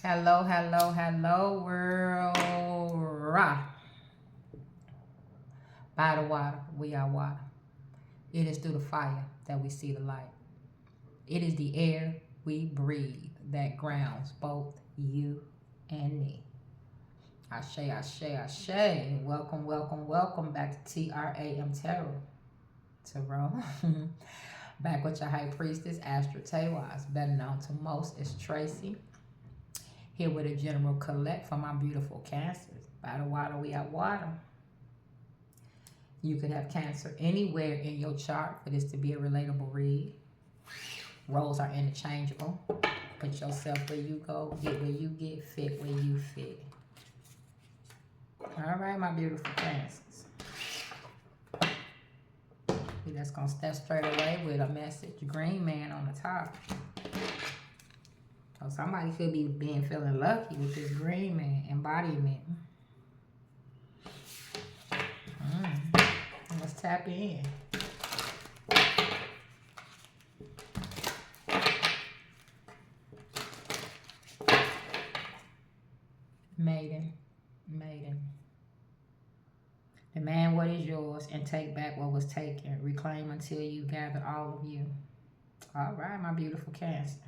Hello, hello, hello, world. By the water, we are water. It is through the fire that we see the light. It is the air we breathe that grounds both you and me. Ashe, ashe, ashe. Welcome, welcome, welcome back to T.R.a.m. Tarot. Back with your high priestess, Astra Tewas, better known to most as Tracy. Here with a general collect for my beautiful cancers. By the water, we are water. You could have cancer anywhere in your chart for this to be a relatable read. Roles are interchangeable. Put yourself where you go, get where you get, fit where you fit. All right, my beautiful cancers. We're just going to step straight away with a message. Green man on the top. So somebody could be feeling lucky with this green man embodiment. Let's tap in. Maiden. Demand what is yours and take back what was taken. Reclaim until you gather all of you. All right, my beautiful Cancer.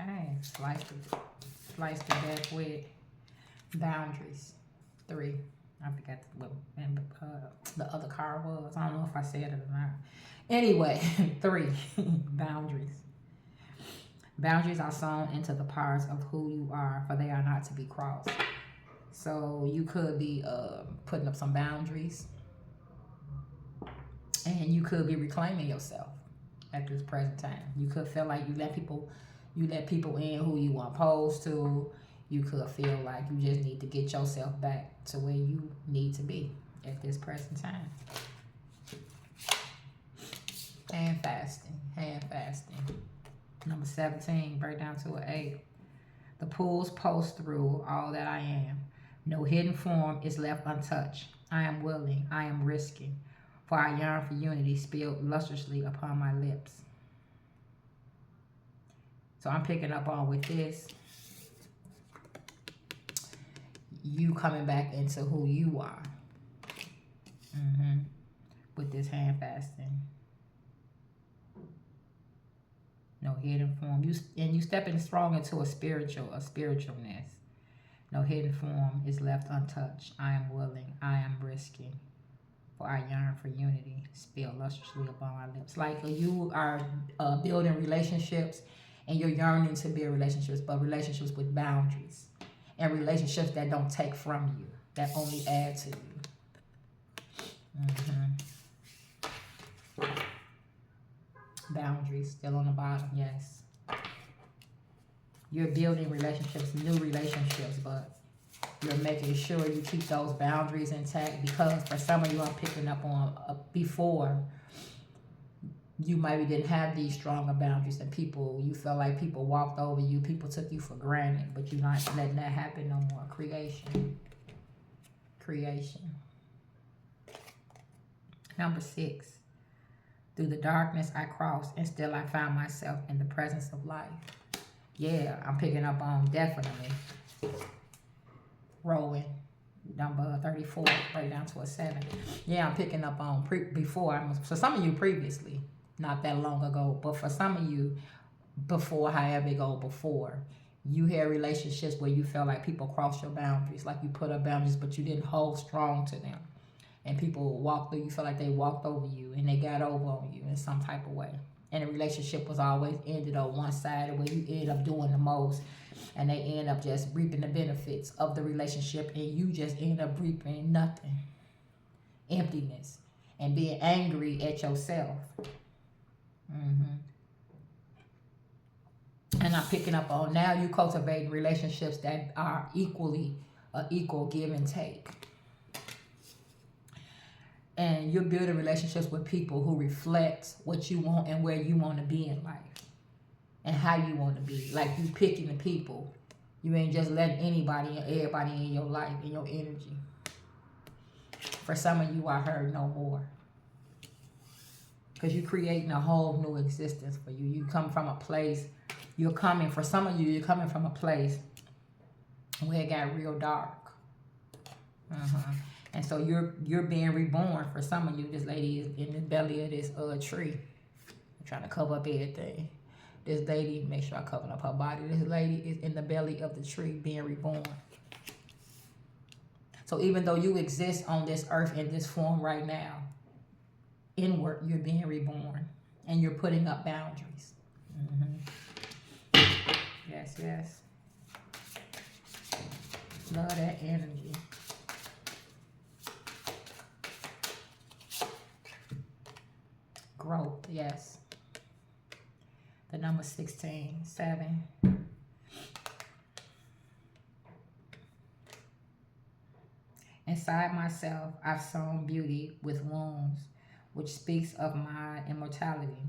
Okay, slice the deck with boundaries. 3. I forgot what the other card was. I don't know if I said it or not. Anyway, 3. Boundaries. Boundaries are sewn into the parts of who you are, for they are not to be crossed. So you could be putting up some boundaries, and you could be reclaiming yourself at this present time. You could feel like you let people in who you weren't supposed to. You could feel like you just need to get yourself back to where you need to be at this present time. Hand fasting. Number 17, break down to an 8. The pools post through all that I am. No hidden form is left untouched. I am willing, I am risking, for I yearn for unity spilled lustrously upon my lips. So I'm picking up on with this, you coming back into who you are. With this hand fasting. No hidden form. You stepping strong into a spiritualness. No hidden form is left untouched. I am willing. I am risking. For I yearn for unity. Spill lustrously upon my lips. Like you are building relationships, and you're yearning to build relationships, but relationships with boundaries, and relationships that don't take from you, that only add to you. Boundaries still on the bottom, yes. You're building relationships, new relationships, but you're making sure you keep those boundaries intact, because for some of you, I'm picking up on before, you maybe didn't have these stronger boundaries, and you felt like people walked over you, people took you for granted, but you're not letting that happen no more. Creation. Number 6. Through the darkness I crossed, and still I found myself in the presence of life. Yeah, I'm picking up on definitely rolling. Number 34, right down to a 7. Yeah, I'm picking up on before. For some of you previously, not that long ago, but for some of you before, however it go before, you had relationships where you felt like people crossed your boundaries, like you put up boundaries, but you didn't hold strong to them. And people walked through, you feel like they walked over you, and they got over on you in some type of way. And the relationship was always ended on one side, where you end up doing the most, and they end up just reaping the benefits of the relationship, and you just end up reaping nothing. Emptiness. And being angry at yourself. And I'm picking up on now you cultivating relationships that are equal give and take. And you're building relationships with people who reflect what you want and where you want to be in life. And how you want to be. Like you picking the people. You ain't just letting anybody and everybody in your life, in your energy. For some of you, I heard no more. Because you're creating a whole new existence for you. You come from a place, for some of you, you're coming from a place where it got real dark. And so you're being reborn. For some of you, this lady is in the belly of this tree. I'm trying to cover up everything. This lady, make sure I cover up her body. This lady is in the belly of the tree being reborn. So even though you exist on this earth in this form right now, inward, you're being reborn. And you're putting up boundaries. Yes, yes. Love that energy. Growth, yes. The number 16, 7. Inside myself, I've sown beauty with wounds, which speaks of my immortality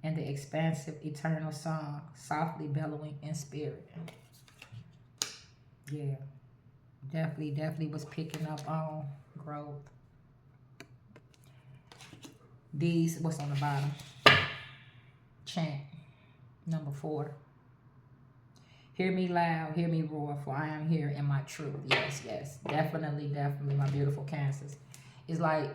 and the expansive eternal song, softly bellowing in spirit. Yeah, definitely was picking up on growth. These, what's on the bottom? Chant, number 4. Hear me loud, hear me roar, for I am here in my truth. Yes, yes, definitely, my beautiful Cancers. It's like,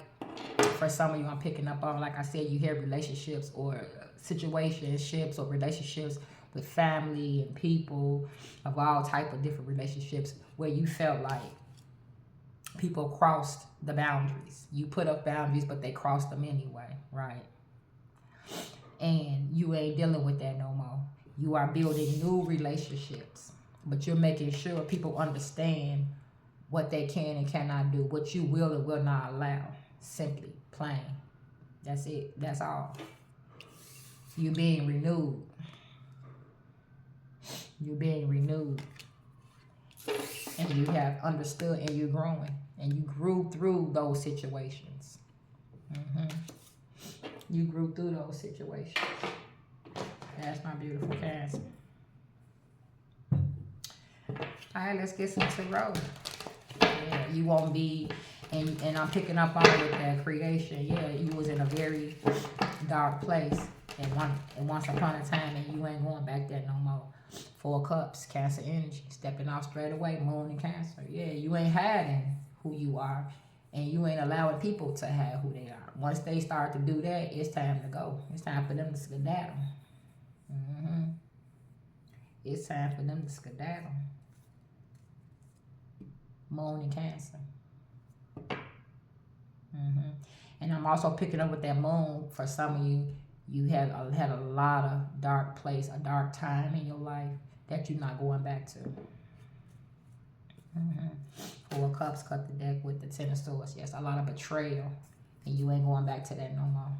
for some of you, I'm picking up on, like I said, you hear relationships or situationships or relationships with family and people of all type of different relationships where you felt like people crossed the boundaries. You put up boundaries, but they crossed them anyway, right? And you ain't dealing with that no more. You are building new relationships, but you're making sure people understand what they can and cannot do, what you will and will not allow. Simply, plain. That's it. That's all. You're being renewed. You're being renewed. And you have understood and you're growing. And you grew through those situations. You grew through those situations. That's my beautiful Cancer. Alright, let's get some tarot. Yeah, you won't be, and I'm picking up on with that creation. Yeah, you was in a very dark place and once upon a time, and you ain't going back there no more. 4 Cups, Cancer energy, stepping off straight away, Moon and Cancer. Yeah, you ain't hiding who you are, and you ain't allowing people to hide who they are. Once they start to do that, it's time to go. It's time for them to skedaddle. It's time for them to skedaddle. Moon and Cancer. And I'm also picking up with that moon. For some of you, you had a lot of dark place, a dark time in your life that you're not going back to. 4 Cups, cut the deck with the 10 of Swords. Yes, a lot of betrayal, and you ain't going back to that no more.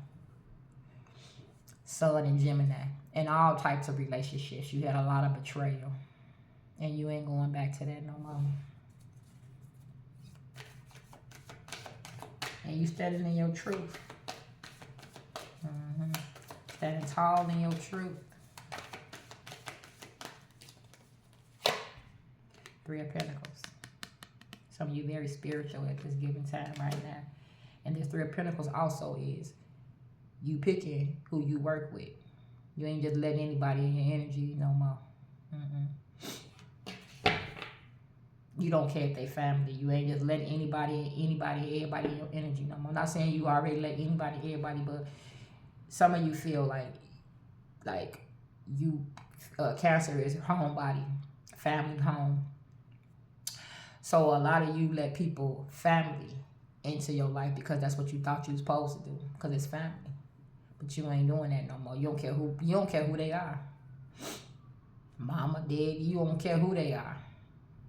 Sun and Gemini, and all types of relationships. You had a lot of betrayal, and you ain't going back to that no more. And you standing in your truth. Standing tall in your truth. 3 of Pentacles. Some of you very spiritual at this given time right now. And this 3 of Pentacles also is you picking who you work with. You ain't just letting anybody in your energy no more. You don't care if they family. You ain't just letting everybody in your energy no more. I'm not saying you already let everybody, but some of you feel like you, Cancer is homebody, family, home. So a lot of you let people, family, into your life because that's what you thought you was supposed to do, because it's family. But you ain't doing that no more. You don't care who they are. Mama, daddy, you don't care who they are.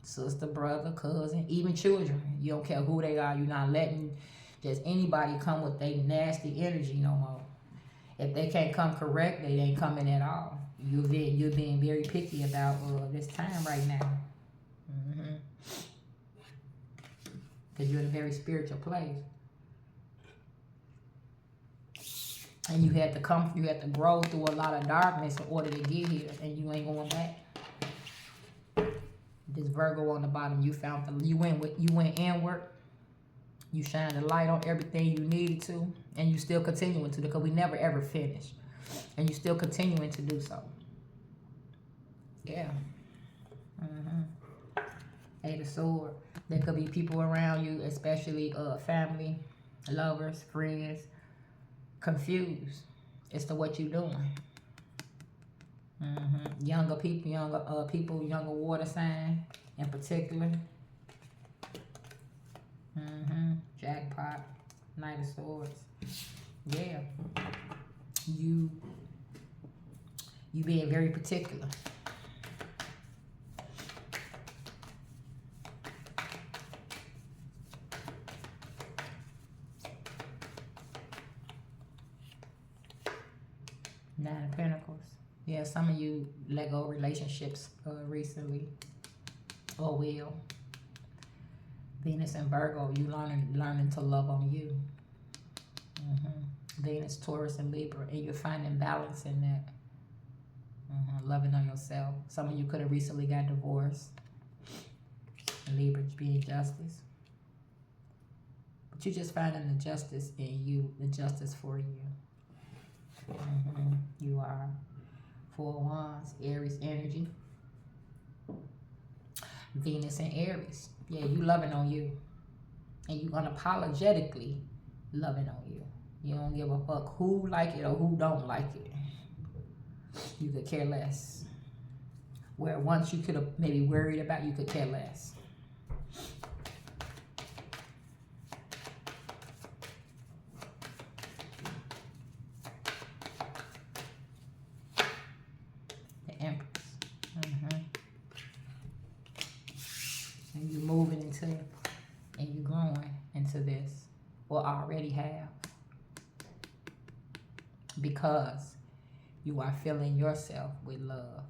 Sister, brother, cousin, even children. You don't care who they are. You're not letting just anybody come with their nasty energy no more. If they can't come correct, they ain't coming at all. You're being very picky about this time right now. Because you're in a very spiritual place. And you had to grow through a lot of darkness in order to get here, and you ain't going back. This Virgo on the bottom, you went inward, You shine the light on everything you needed to, and you still continuing to, because we never ever finish. And you still continuing to do so. Yeah. Eight of Swords. There could be people around you, especially family, lovers, friends, confused as to what you're doing. Younger people, younger water sign in particular. Jackpot. Knight of Swords. Yeah. You being very particular. Nine of Pentacles. Yeah, some of you let go of relationships recently, or will. Venus and Virgo, you learning to love on you. Venus, Taurus, and Libra, and you're finding balance in that. Loving on yourself. Some of you could have recently got divorced. Libra being justice. But you're just finding the justice in you, the justice for you. You are. Four of Wands, Aries energy. Venus and Aries. Yeah, you loving on you. And you unapologetically loving on you. You don't give a fuck who like it or who don't like it. You could care less. Where once you could have maybe worried about, you could care less. The Empress. And you moving into, and you growing into this, or already have. Because you are filling yourself with love.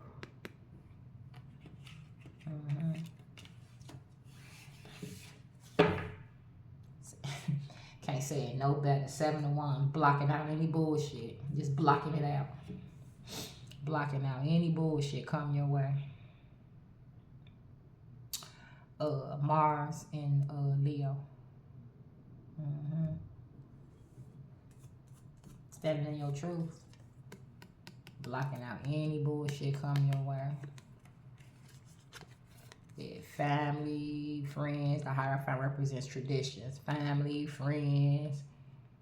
Can't say it no better. 7 of Wands, blocking out any bullshit. Just blocking it out. Blocking out any bullshit come your way. Mars and Leo. Standing in your truth. Blocking out any bullshit come your way. Yeah, family, friends. The Hierophant represents traditions. Family, friends,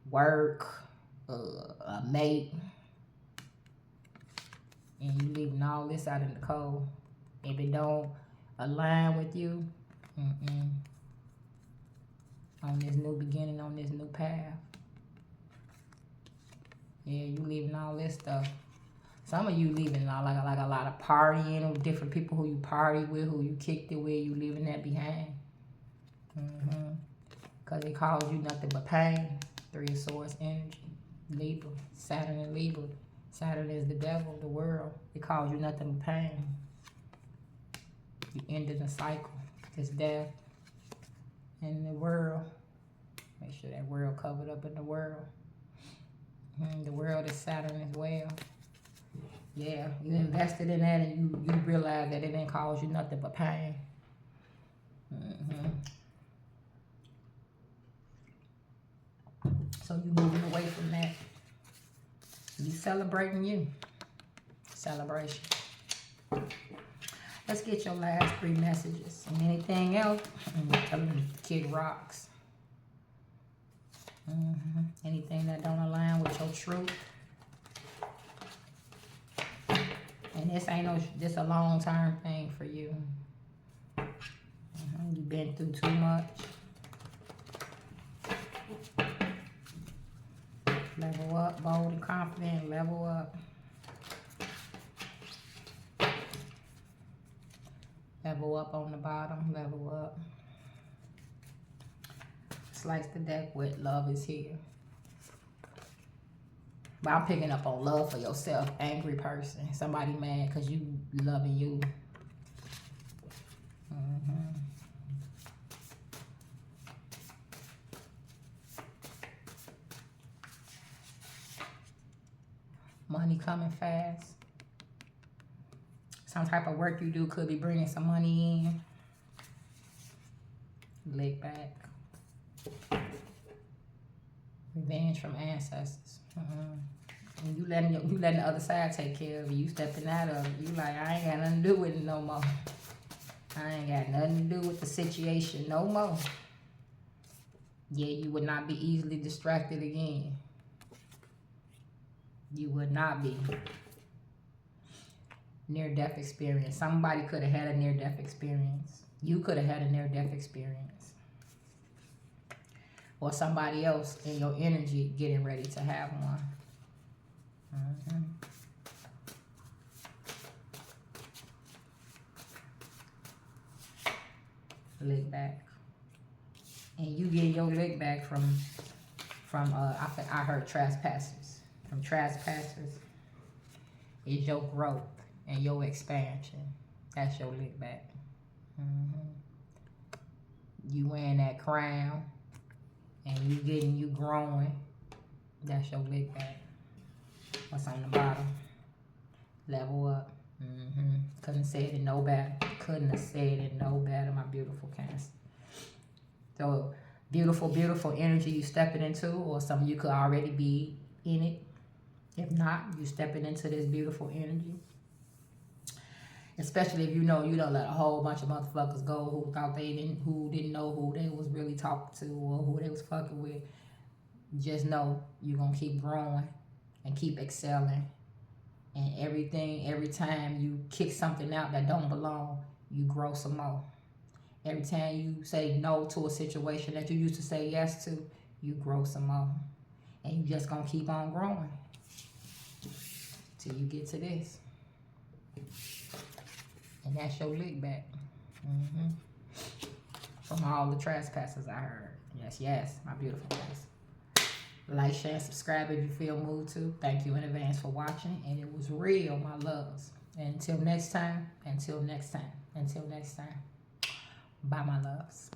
work, a mate. And you leaving all this out in the cold. If it don't align with you, on this new beginning, on this new path. Yeah, you leaving all this stuff. Some of you leaving like a lot of partying with different people who you party with, who you kicked it with. You leaving that behind. Because it caused you nothing but pain. 3 of Swords energy. Libra. Saturn and Libra. Saturn is the devil, the world. It caused you nothing but pain. You ended the cycle. It's death in the world. Make sure that world covered up in the world. The world is Saturn as well. Yeah, you invested in that, and you realize that it didn't cause you nothing but pain. So you moving away from that. You celebrating you. Celebration. Let's get your last 3 messages. And anything else, tell them Kid rocks. Anything that don't align with your truth. And this ain't this a long-term thing for you. You've been through too much. Level up, bold and confident, level up. Level up on the bottom, level up. Slice the deck with love is here. But I'm picking up on love for yourself. Angry person. Somebody mad because you loving you. Money coming fast. Some type of work you do could be bringing some money in. Leg back. Revenge from ancestors. And you letting the other side take care of you. You stepping out of it. You like, I ain't got nothing to do with it no more. I ain't got nothing to do with the situation no more. Yeah, you would not be easily distracted again. You would not be. Near-death experience. Somebody could have had a near-death experience. You could have had a near-death experience. Or somebody else in your energy getting ready to have one. Lick back. And you get your lick back from I heard trespassers. From trespassers is your growth and your expansion. That's your lick back. You wearing that crown and you growing. That's your lick back. What's on the bottom? Level up. Couldn't say it no better. Couldn't have said it no better, my beautiful Cancer. So beautiful, beautiful energy you stepping into, or some of you could already be in it. If not, you stepping into this beautiful energy. Especially if you know you don't let a whole bunch of motherfuckers go who didn't know who they was really talking to or who they was fucking with. Just know you're gonna keep growing and keep excelling. And every time you kick something out that don't belong, you grow some more. Every time you say no to a situation that you used to say yes to, you grow some more. And you just gonna keep on growing till you get to this. And that's your lick back. From all the trespassers I heard. Yes, my beautiful guys. Like, share, and subscribe if you feel moved to. Thank you in advance for watching. And it was real, my loves. Until next time. Bye, my loves.